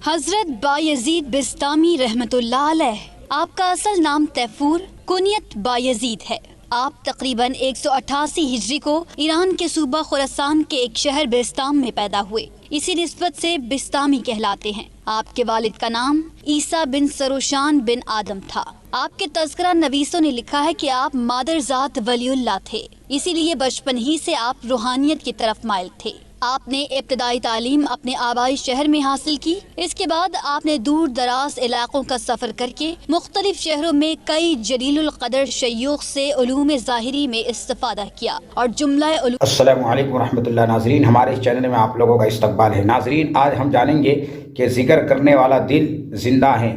حضرت بایزید بسطامی رحمۃ اللہ علیہ، آپ کا اصل نام تیفور کنیت بایزید ہے۔ آپ تقریباً 188 ہجری کو ایران کے صوبہ خراسان کے ایک شہر بسطام میں پیدا ہوئے، اسی نسبت سے بسطامی کہلاتے ہیں۔ آپ کے والد کا نام عیسیٰ بن سروشان بن آدم تھا۔ آپ کے تذکرہ نویسوں نے لکھا ہے کہ آپ مادر ذات ولی اللہ تھے، اسی لیے بچپن ہی سے آپ روحانیت کی طرف مائل تھے۔ آپ نے ابتدائی تعلیم اپنے آبائی شہر میں حاصل کی۔ اس کے بعد آپ نے دور دراز علاقوں کا سفر کر کے مختلف شہروں میں کئی جلیل القدر شیوخ سے علوم ظاہری میں استفادہ کیا اور جملہ علوم۔ السلام علیکم ورحمۃ اللہ۔ ناظرین، ہمارے اس چینل میں آپ لوگوں کا استقبال ہے۔ ناظرین، آج ہم جانیں گے کہ ذکر کرنے والا دل زندہ ہے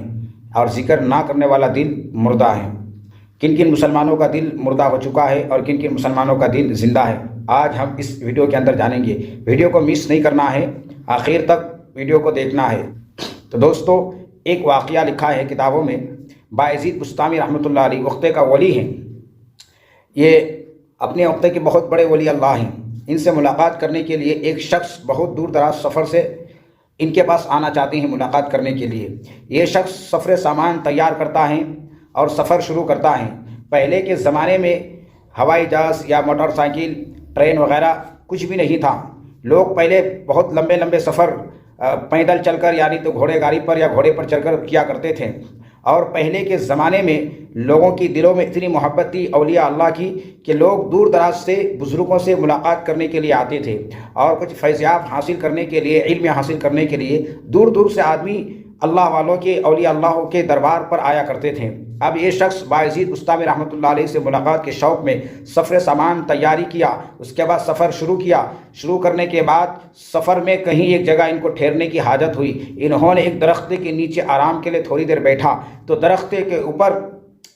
اور ذکر نہ کرنے والا دل مردہ ہے۔ کن کن مسلمانوں کا دل مردہ ہو چکا ہے اور کن کن مسلمانوں کا دل زندہ ہے، آج ہم اس ویڈیو کے اندر جانیں گے۔ ویڈیو کو مس نہیں کرنا ہے، آخر تک ویڈیو کو دیکھنا ہے۔ تو دوستو، ایک واقعہ لکھا ہے کتابوں میں۔ بایزید بسطامی رحمۃ اللہ علیہ وقتے کا ولی ہیں۔ یہ اپنے وقتے کے بہت بڑے ولی اللہ ہیں۔ ان سے ملاقات کرنے کے لیے ایک شخص بہت دور دراز سفر سے ان کے پاس آنا چاہتے ہیں ملاقات کرنے کے لیے۔ یہ شخص سفر سامان تیار کرتا ہے اور سفر شروع کرتا ہے۔ پہلے کے زمانے میں ہوائی جہاز یا موٹر سائیکل، ٹرین وغیرہ کچھ بھی نہیں تھا۔ لوگ پہلے بہت لمبے لمبے سفر پیدل چل کر، یعنی تو گھوڑے گاڑی پر یا گھوڑے پر چل کر کیا کرتے تھے۔ اور پہلے کے زمانے میں لوگوں کی دلوں میں اتنی محبت تھی اولیاء اللہ کی کہ لوگ دور دراز سے بزرگوں سے ملاقات کرنے کے لیے آتے تھے اور کچھ فیضیاب حاصل کرنے کے لیے، علم حاصل کرنے کے لیے دور دور سے آدمی اللہ والوں کے، اولیاء اللہ کے دربار پر آیا کرتے تھے۔ اب یہ شخص بایزید بسطامی رحمۃ اللہ علیہ سے ملاقات کے شوق میں سفر سامان تیاری کیا۔ اس کے بعد سفر شروع کیا۔ شروع کرنے کے بعد سفر میں کہیں ایک جگہ ان کو ٹھہرنے کی حاجت ہوئی۔ انہوں نے ایک درخت کے نیچے آرام کے لیے تھوڑی دیر بیٹھا تو درخت کے اوپر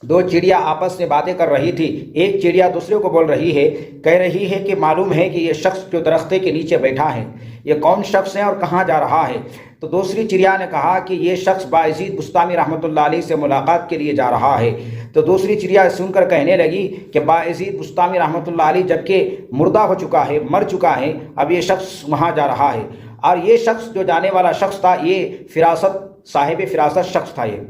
دو چڑیا آپس میں باتیں کر رہی تھی۔ ایک چڑیا دوسرے کو بول رہی ہے، کہہ رہی ہے کہ معلوم ہے کہ یہ شخص جو درخت کے نیچے بیٹھا ہے یہ کون شخص ہے اور کہاں جا رہا ہے؟ تو دوسری چڑیا نے کہا کہ یہ شخص بایزید بسطامی رحمۃ اللہ علیہ سے ملاقات کے لیے جا رہا ہے۔ تو دوسری چڑیا سن کر کہنے لگی کہ بایزید بسطامی رحمۃ اللہ علیہ جبکہ مردہ ہو چکا ہے، مر چکا ہے، اب یہ شخص وہاں جا رہا ہے۔ اور یہ شخص جو جانے والا شخص تھا، یہ صاحب فراست شخص تھا۔ یہ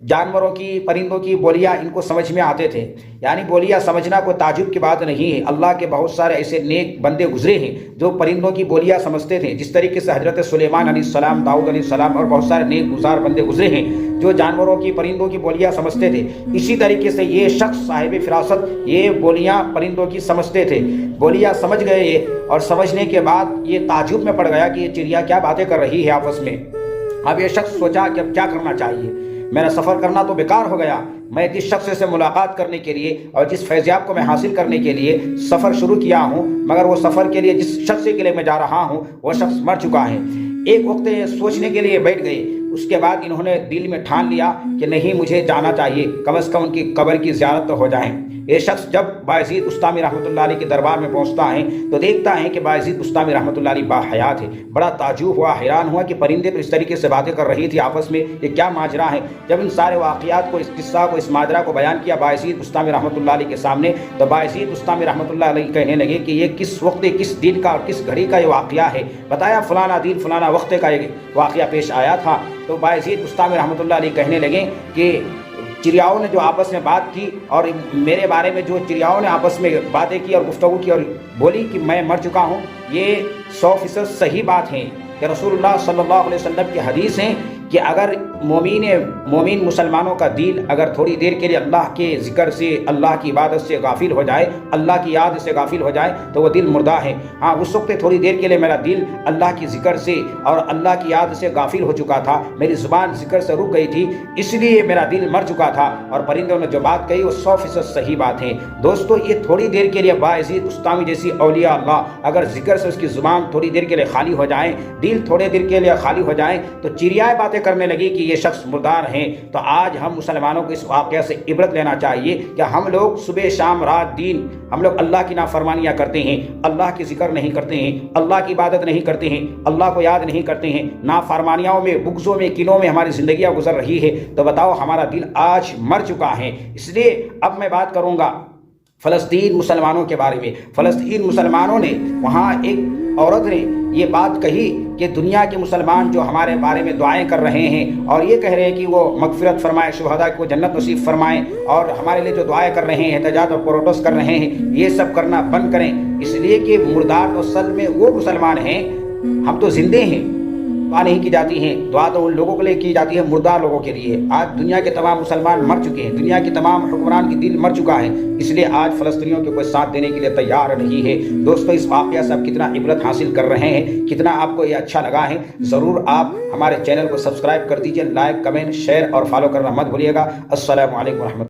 جانوروں کی، پرندوں کی بولیاں ان کو سمجھ میں آتے تھے، یعنی بولیاں سمجھنا کوئی تعجب کی بات نہیں ہے۔ اللہ کے بہت سارے ایسے نیک بندے گزرے ہیں جو پرندوں کی بولیاں سمجھتے تھے، جس طریقے سے حضرت سلیمان علیہ السلام، داؤد علیہ السلام اور بہت سارے نیک گزار بندے گزرے ہیں جو جانوروں کی، پرندوں کی بولیاں سمجھتے تھے۔ اسی طریقے سے یہ شخص صاحب فراست یہ بولیاں پرندوں کی سمجھتے تھے۔ بولیاں سمجھ گئے یہ، اور سمجھنے کے بعد یہ تعجب میں پڑ گیا کہ یہ چڑیا کیا باتیں کر رہی ہے آپس میں۔ اب یہ شخص سوچا کہ اب کیا کرنا چاہیے، میرا سفر کرنا تو بیکار ہو گیا۔ میں جس شخص سے ملاقات کرنے کے لیے اور جس فیضیاب کو میں حاصل کرنے کے لیے سفر شروع کیا ہوں، مگر وہ سفر کے لیے جس شخص کے لیے میں جا رہا ہوں وہ شخص مر چکا ہے۔ ایک وقت سوچنے کے لیے بیٹھ گئے۔ اس کے بعد انہوں نے دل میں ٹھان لیا کہ نہیں، مجھے جانا چاہیے، کم از کم ان کی قبر کی زیارت تو ہو جائے۔ یہ شخص جب بایزید بسطامی رحمۃ اللہ علیہ کے دربار میں پہنچتا ہے تو دیکھتا ہے کہ بایزید بسطامی رحمۃ اللہ علیہ باحیات ہے۔ بڑا تعجب ہوا، حیران ہوا کہ پرندے تو اس طریقے سے باتیں کر رہی تھی آپس میں، یہ کیا ماجرا ہے؟ جب ان سارے واقعات کو، اس قصہ کو، اس ماجرا کو بیان کیا بایزید بسطامی رحمۃ اللہ علیہ کے سامنے، تو بایزید بسطامی رحمۃ اللہ علیہ کہنے لگے کہ یہ کس وقت، کس دن کا اور کس گھڑی کا یہ واقعہ ہے؟ بتایا فلانا دن فلانا وقت کا یہ واقعہ پیش آیا تھا۔ تو بایزید بسطامی رحمۃ اللہ علیہ کہنے لگے کہ چڑیاؤں نے جو آپس میں بات کی اور میرے بارے میں جو چڑیاؤں نے آپس میں باتیں کی اور گفتگو کی اور بولی کہ میں مر چکا ہوں، یہ 100% صحیح بات ہے کہ رسول اللہ صلی اللہ علیہ وسلم کی حدیث ہے کہ اگر مومن مسلمانوں کا دل اگر تھوڑی دیر کے لیے اللہ کے ذکر سے، اللہ کی عبادت سے غافل ہو جائے، اللہ کی یاد سے غافل ہو جائے تو وہ دل مردہ ہے۔ ہاں، اس وقت تھوڑی دیر کے لیے میرا دل اللہ کی ذکر سے اور اللہ کی یاد سے غافل ہو چکا تھا، میری زبان ذکر سے رک گئی تھی، اس لیے میرا دل مر چکا تھا۔ اور پرندوں نے جو بات کہی وہ 100% صحیح بات ہے۔ دوستو، یہ تھوڑی دیر کے لیے بایزید بسطامی جیسی اولیاء اللہ اگر ذکر سے اس کی زبان تھوڑی دیر کے لیے خالی ہو جائیں، دل تھوڑے دیر کے لیے خالی ہو جائیں تو چڑیائیں باتیں کرنے لگی کہ یہ شخص مردار ہیں۔ تو آج ہم مسلمانوں کو اس واقعہ سے عبرت لینا چاہیے کہ ہم لوگ صبح شام رات دن ہم لوگ اللہ کی نافرمانیاں کرتے ہیں، اللہ کی ذکر نہیں کرتے ہیں، اللہ کی عبادت نہیں کرتے ہیں، اللہ کو یاد نہیں کرتے ہیں، نافرمانیوں میں، بغضوں میں، کنوں میں ہماری زندگیاں گزر رہی ہے۔ تو بتاؤ، ہمارا دل آج مر چکا ہے۔ اس لیے اب میں بات کروں گا فلسطین مسلمانوں کے بارے میں. فلسطین مسلمانوں نے وہاں ایک عورت نے یہ بات کہی کہ دنیا کے مسلمان جو ہمارے بارے میں دعائیں کر رہے ہیں اور یہ کہہ رہے ہیں کہ وہ مغفرت فرمائے، شہداء کو جنت نصیب فرمائیں، اور ہمارے لیے جو دعائیں کر رہے ہیں، احتجاج اور پروٹیسٹ کر رہے ہیں، یہ سب کرنا بند کریں، اس لیے کہ مردار اصل میں وہ مسلمان ہیں، ہم تو زندے ہیں. دعا نہیں کی جاتی ہیں، دعا تو ان لوگوں کے لیے کی جاتی ہے مردار لوگوں کے لیے. آج دنیا کے تمام مسلمان مر چکے ہیں، دنیا کے تمام حکمران کی دل مر چکا ہے، اس لیے آج فلسطینیوں کے کوئی ساتھ دینے کے لیے تیار نہیں ہے. دوستو، اس واقعہ سے آپ کتنا عبرت حاصل کر رہے ہیں، کتنا آپ کو یہ اچھا لگا ہے، ضرور آپ ہمارے چینل کو سبسکرائب کر دیجئے، لائک، کمنٹ، شیئر اور فالو کرنا مت بھولیے گا. السلام علیکم ورحمۃ اللہ.